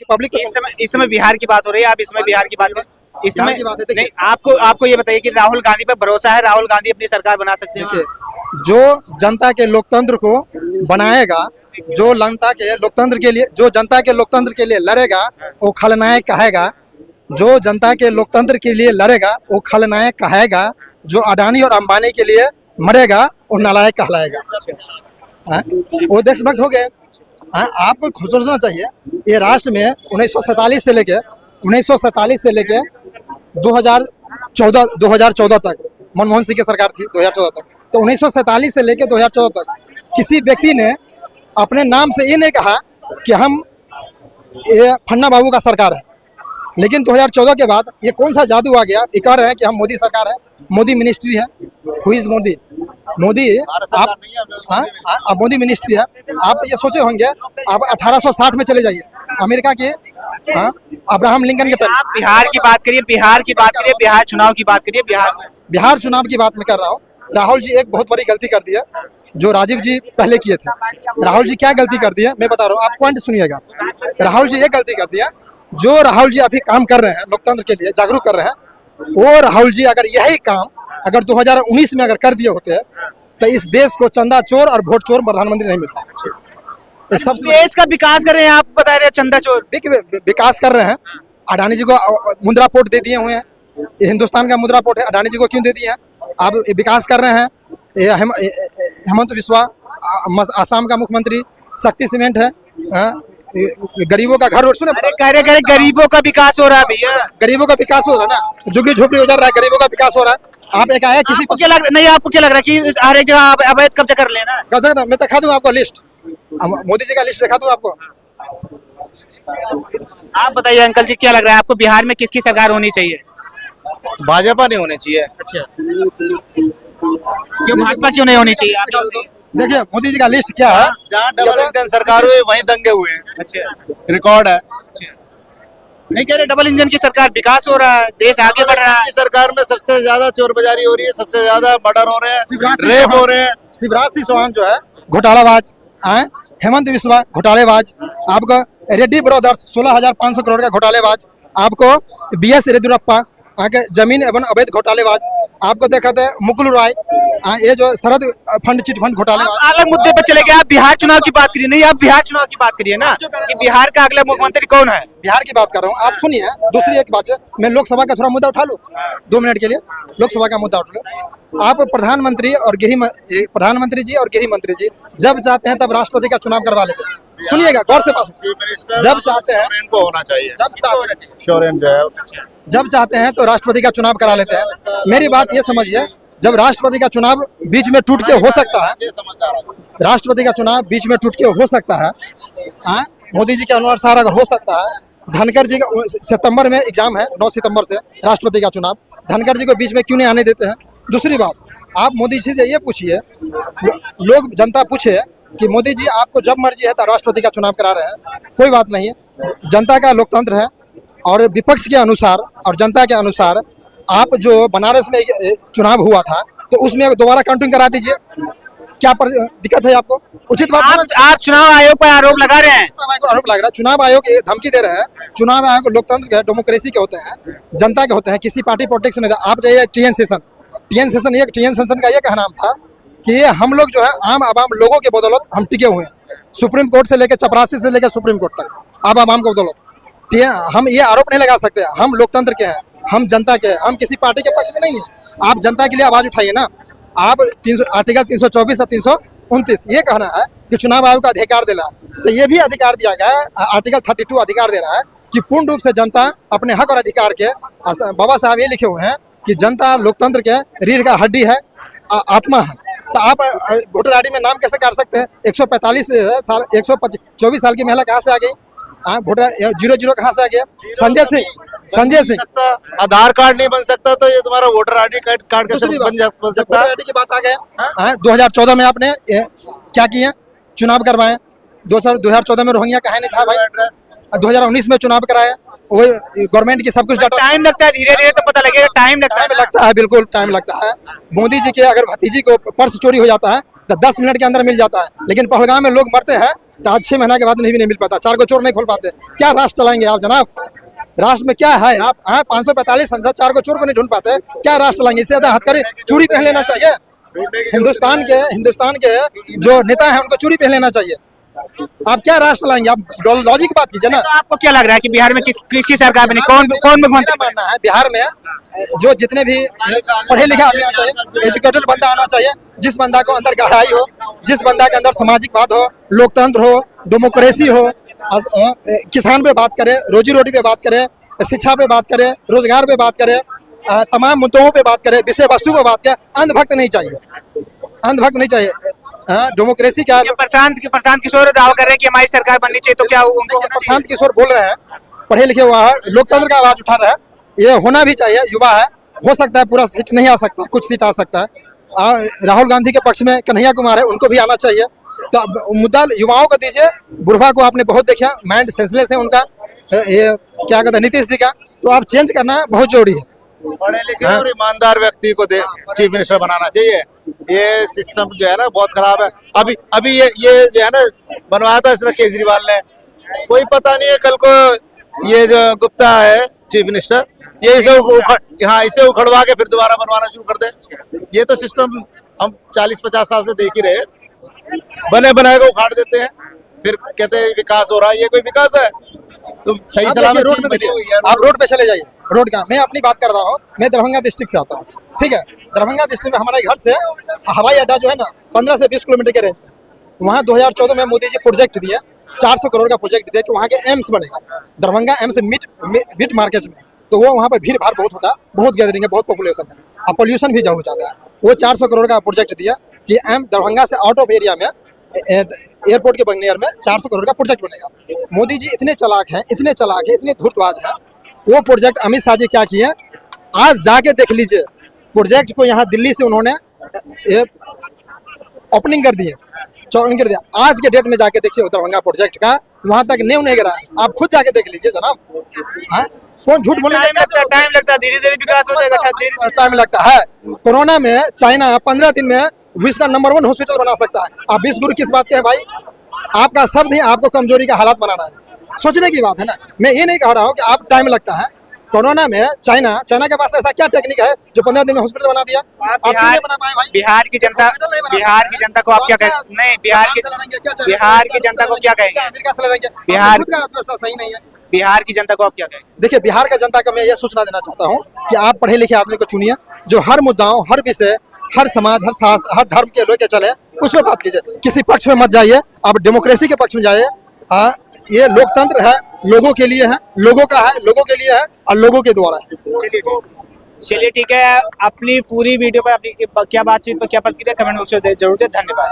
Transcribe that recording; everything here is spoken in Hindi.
पब्लिक को इस समय बिहार की बात हो रही है, आप इसमें बिहार की बात करें। इसमें बिहार की बात है, देखिए। नहीं, आपको ये बताइए कि राहुल गांधी पे भरोसा है, राहुल गांधी अपनी सरकार बना सकते हैं? देखिए, जो जनता के लोकतंत्र को बनाएगा, जो जनता के लोकतंत्र के लिए, जो जनता के लोकतंत्र के लिए लड़ेगा वो खलनायक कहेगा। जो जनता के लोकतंत्र के लिए लड़ेगा वो खलनायक कहेगा। जो अडानी और अंबानी के लिए मरेगा वो नालायक कहलाएगा। हाँ? वो देशभक्त हो गए। हाँ, आपको खुद सोचना चाहिए, ये राष्ट्र में 1947 से लेके 2014 तक मनमोहन सिंह की सरकार थी। 2014 तक, तो 1947 से लेकर 2014 तक किसी व्यक्ति ने अपने नाम से ये नहीं कहा कि हम ये फन्ना बाबू का सरकार है। लेकिन 2014 के बाद ये कौन सा जादू आ गया, ये कह रहे हैं कि हम मोदी सरकार है, मोदी मिनिस्ट्री है। Who is Modi? मोदी आप, हाँ, आप मोदी मिनिस्ट्री है। आप ये सोचे होंगे, आप 1860 में चले जाइए, अमेरिका के, हाँ, अब्राहम लिंकन के टाइम। आप बिहार की बात करिए, बिहार चुनाव की बात करिए। बिहार चुनाव की बात मैं कर रहा हूँ। राहुल जी एक बहुत बड़ी गलती कर दी है, जो राजीव जी पहले किए थे। राहुल जी क्या गलती कर दी है मैं बता रहा हूँ, आप पॉइंट सुनिएगा। राहुल जी एक गलती कर दिया, जो राहुल जी अभी काम कर रहे हैं लोकतंत्र के लिए, जागरूक कर रहे हैं, वो राहुल जी अगर यही काम अगर 2019 में अगर कर दिए होते तो इस देश को चंदा चोर और वोट चोर प्रधानमंत्री नहीं मिलता। ये सब देश का विकास कर रहे हैं, आप बता रहे हैं चंदा चोर। विकास कर रहे हैं। अडानी जी को मुद्रा पोर्ट दे दिए हुए हैं, ये हिंदुस्तान का मुद्रा पोर्ट है, अडानी जी को क्यों दे दिए हैं? आप विकास कर रहे हैं। हेमंत बिस्वा आसाम का मुख्यमंत्री, शक्ति सीमेंट है, गरीबों का घर। सुने, अरे गरीबों का विकास हो रहा है भैया, गरीबों का विकास हो रहा है ना, झुग्गी झोपड़ी उजड़ रहा है, गरीबों का विकास हो रहा है। आप एक आया किसी आपको क्या लग रहा है कि हर एक जगह अवैध कब्जा कर लेना? मैं दिखा दूं आपको लिस्ट, मोदी जी का लिस्ट दिखा दूं आपको। आप बताइए अंकल जी, क्या लग रहा है आपको, बिहार में किसकी सरकार होनी चाहिए? भाजपा नहीं होनी चाहिए। अच्छा, क्यों भाजपा क्यों नहीं होनी चाहिए? देखिए मोदी जी का लिस्ट क्या है। जहाँ डबल इंजन सरकार हुई वहीं दंगे हुए हैं। अच्छा, रिकॉर्ड है। नहीं कह रहे डबल इंजन की सरकार, विकास हो रहा है, देश आगे बढ़ रहा है। सरकार में सबसे ज्यादा चोर बाजारी हो रही है, सबसे ज्यादा मर्डर हो रहे हैं, रेप हो रहे हैं। शिवराज सिंह चौहान जो है घोटालाबाज, हेमंत बिस्वा घोटालेबाज, आपको रेड्डी ब्रदर्स 16,500 करोड़ का घोटालेबाज, आपको BS येदियुरप्पा आगे जमीन एवं अवैध घोटालेबाज, आपको देखा था मुकुल रॉय, ये जो शरद फंड चिट फंड घोटालेबाज। अलग मुद्दे पर चले गए, आप बिहार चुनाव की बात करिए। नहीं, आप बिहार चुनाव की बात करिए ना, कि बिहार का अगला मुख्यमंत्री कौन है। बिहार की बात कर रहा हूँ, आप सुनिए। दूसरी एक बात है, मैं लोकसभा का थोड़ा मुद्दा उठा लूँ 2 मिनट के लिए, लोकसभा का मुद्दा उठा लूँ। आप प्रधानमंत्री जी और गृह मंत्री जी जब चाहते हैं तब राष्ट्रपति का चुनाव करवा लेते हैं। सुनिएगा गौर से बात, जब चाहते हैं इनको होना चाहिए, जब चाहते हैं तो राष्ट्रपति का चुनाव करा लेते हैं। मेरी बात ये समझिए, जब राष्ट्रपति का चुनाव बीच में टूट के हो सकता है, राष्ट्रपति का चुनाव बीच में टूट के हो सकता है, मोदी जी के अनुसार अगर हो सकता है, धनखड़ जी का सितंबर में एग्जाम है, 9 सितंबर से राष्ट्रपति का चुनाव, धनखड़ जी को बीच में क्यों नहीं आने देते हैं? दूसरी बात, आप मोदी जी से ये पूछिए, लोग जनता पूछे कि मोदी जी आपको जब मर्जी है तो राष्ट्रपति का चुनाव करा रहे हैं, कोई बात नहीं है, जनता का लोकतंत्र है। और विपक्ष के अनुसार और जनता के अनुसार आप जो बनारस में चुनाव हुआ था तो उसमें दोबारा काउंटिंग करा दीजिए, क्या दिक्कत है आपको? उचित बात। आप चुनाव आयोग पर आरोप लगा रहे हैं। आरोप लग रहा है, चुनाव आयोग धमकी दे रहे हैं। चुनाव आयोग लोकतंत्र के, डेमोक्रेसी के होते हैं, जनता के होते हैं, किसी पार्टी पॉलिटिक्स नहीं। आप जाइए TN सेशन का ये कहना था कि हम लोग जो है आम आवाम लोगों के बदौलत हम टिके हुए हैं, सुप्रीम कोर्ट से लेकर चपरासी से लेकर सुप्रीम कोर्ट तक आम आवाम के बदौलत। हम ये आरोप नहीं लगा सकते, हम लोकतंत्र के हैं, हम जनता के हैं, हम किसी पार्टी के पक्ष में नहीं है। आप जनता के लिए आवाज उठाइए ना। आप आर्टिकल 324 और 329 ये कहना है कि चुनाव आयोग का अधिकार देना, तो ये भी अधिकार दिया गया है। आर्टिकल 32 अधिकार दे रहा है कि पूर्ण रूप से जनता अपने हक और अधिकार के, बाबा साहब ये लिखे हुए हैं कि जनता लोकतंत्र के रीढ़ का हड्डी है, आत्मा है। तो आप वोटर ID में नाम कैसे काट सकते हैं? 124 साल की महिला कहाँ से आ गई? वोटर 00 कहाँ से आ गया? संजय सिंह आधार कार्ड नहीं बन सकता तो ये तुम्हारा वोटर ID कार्ड कैसे बन सकता है? वोटर ID की बात आ गया। 2014 में आपने क्या किए? चुनाव करवाए। 2014 में रोहिंग्या कहाँ नहीं था भाई? 2019 में चुनाव कराया, वो गवर्नमेंट की सब कुछ डाटा। टाइम लगता है, धीरे धीरे तो पता लगेगा। टाइम लगता है, बिल्कुल टाइम लगता है। मोदी जी के अगर भतीजी को पर्स चोरी हो जाता है तो 10 मिनट के अंदर मिल जाता है, लेकिन पहलगाम में लोग मरते हैं तो आज 6 महीना के बाद नहीं मिल पाता, 4 को चोर नहीं खोल पाते, क्या राष्ट्र चलाएंगे आप जनाब? राष्ट्र में क्या है? आप 545 संसद 4 को चोर को नहीं ढूंढ पाते, क्या राष्ट्र चलाएंगे? इससे ज्यादा हथकड़ी चूड़ी पहन लेना चाहिए। हिंदुस्तान के जो नेता है उनको चूड़ी पहन लेना चाहिए। आप क्या राष्ट्र लाएंगे? आप लॉजिक की बात कीजिए ना। तो आपको क्या लग रहा है कि बिहार में किसकी सरकार बने, कौन मुख्यमंत्री मेरा मानना है बिहार में जो जितने भी पढ़े लिखे आदमी आना चाहिए, एजुकेटेड बंदा आना चाहिए, जिस बंदा को अंदर गहराई हो, जिस बंदा के अंदर सामाजिकवाद हो, लोकतंत्र हो, डेमोक्रेसी हो, किसान पे बात करे, रोजी रोटी पे बात करे, शिक्षा पे बात करे, रोजगार पे बात करे, तमाम मुद्दों पे बात करे, विषय वस्तु पे बात करे। अंधभक्त नहीं चाहिए, अंधभक्त नहीं चाहिए। डेमोक्रेसी क्या है? प्रशांत किशोर दावा कर रहे हैं कि हमारी सरकार बननी चाहिए, तो क्या उनको प्रशांत किशोर बोल रहे हैं, पढ़े लिखे हुआ है, लोकतंत्र का आवाज उठा रहे हैं, ये होना भी चाहिए। युवा है, हो सकता है पूरा सीट नहीं आ सकता, कुछ सीट आ सकता है। राहुल गांधी के पक्ष में कन्हैया कुमार है, उनको भी आना चाहिए। तो मुद्दा युवाओं को दीजिए। बुढ़वा को आपने बहुत देखा, माइंड सेंसलेस है उनका, ये क्या कहते हैं नीतीश जी का, तो आप चेंज करना बहुत जरूरी है। पढ़े लिखे और ईमानदार व्यक्ति को चीफ मिनिस्टर बनाना चाहिए। ये सिस्टम जो है ना बहुत खराब है। अभी ये जो है ना बनवाया था इसने केजरीवाल ने, कोई पता नहीं है कल को ये जो गुप्ता है चीफ मिनिस्टर, ये इसे उखड़वा के फिर दोबारा बनवाना शुरू कर दे। ये तो सिस्टम हम 40-50 साल से देख ही रहे, बने बनाए को उखाड़ देते हैं, फिर कहते हैं विकास हो रहा है। ये कोई विकास है? तो सही सलामत चीज बनी हुई है। आप रोड पे चले जाइए, रोड का मैं अपनी बात कर रहा हूँ, मैं दरभंगा डिस्ट्रिक्ट से आता हूँ, ठीक है। दरभंगा डिस्ट्रिक्ट में हमारे घर से हवाई अड्डा जो है ना 15 से 20 किलोमीटर के रेंज में, वहाँ 2014 में मोदी जी प्रोजेक्ट दिए, 400 करोड़ का प्रोजेक्ट दिया कि वहाँ के एम्स बनेगा, दरभंगा एम्स मिट मार्केट में। तो वो वहाँ पर भीड़ भाड़ बहुत होता है, बहुत गैदरिंग है, बहुत पॉपुलेशन है, और पोल्यूशन भी हो जाता है। वो 400 करोड़ का प्रोजेक्ट दिया कि दरभंगा से आउट ऑफ एरिया में एयरपोर्ट के बगनेर में 400 करोड़ का प्रोजेक्ट बनेगा। मोदी जी इतने चलाक हैं, इतने धूर्तबाज हैं, वो प्रोजेक्ट अमित शाह जी क्या किए, आज जाके देख लीजिए, प्रोजेक्ट को यहाँ दिल्ली से उन्होंने ओपनिंग कर दिए, चौनिंग कर दिया। आज के डेट में जाके देखिए दरभंगा प्रोजेक्ट का वहां तक न्यू नहीं गिरा है, आप खुद जाके देख लीजिए जनाब। कौन झूठ बोलने टाइम लगता है, धीरे धीरे विकास हो जाएगा, टाइम लगता है। कोरोना में चाइना 15 दिन में विश्व का नंबर 1 हॉस्पिटल बना सकता है। आप 20 गुरु किस बात के हैं भाई? आपका शब्द ही आपको कमजोरी का हालात बना रहा है, सोचने की बात है ना। मैं ये नहीं कह रहा हूँ कि आप टाइम लगता है। कोरोना में चाइना के पास ऐसा क्या टेक्निक है जो 15 दिन में हॉस्पिटल बना दिया? आप नहीं बना पाए भाई। बिहार की जनता को आप क्या कहेंगे? नहीं, बिहार की जनता को क्या कहेंगे? बिहार सही नहीं है। बिहार की जनता को आप क्या कहेंगे? देखिए, बिहार का जनता को मैं ये सूचना देना चाहता हूँ कि आप पढ़े लिखे आदमी को चुनिए, जो हर मुद्दाओं, हर विषय, हर समाज, हर शास्त्र, हर धर्म के लेके चले, उसमें बात कीजिए। किसी पक्ष में मत जाइए, आप डेमोक्रेसी के पक्ष में जाइए। ये लोकतंत्र है, लोगों के लिए है, लोगों का है, लोगों के लिए है और लोगों के द्वारा है। चलिए ठीक है। अपनी पूरी वीडियो पर अपनी क्या बातचीत पर क्या प्रतिक्रिया कमेंट बॉक्स में जरूर दें। धन्यवाद।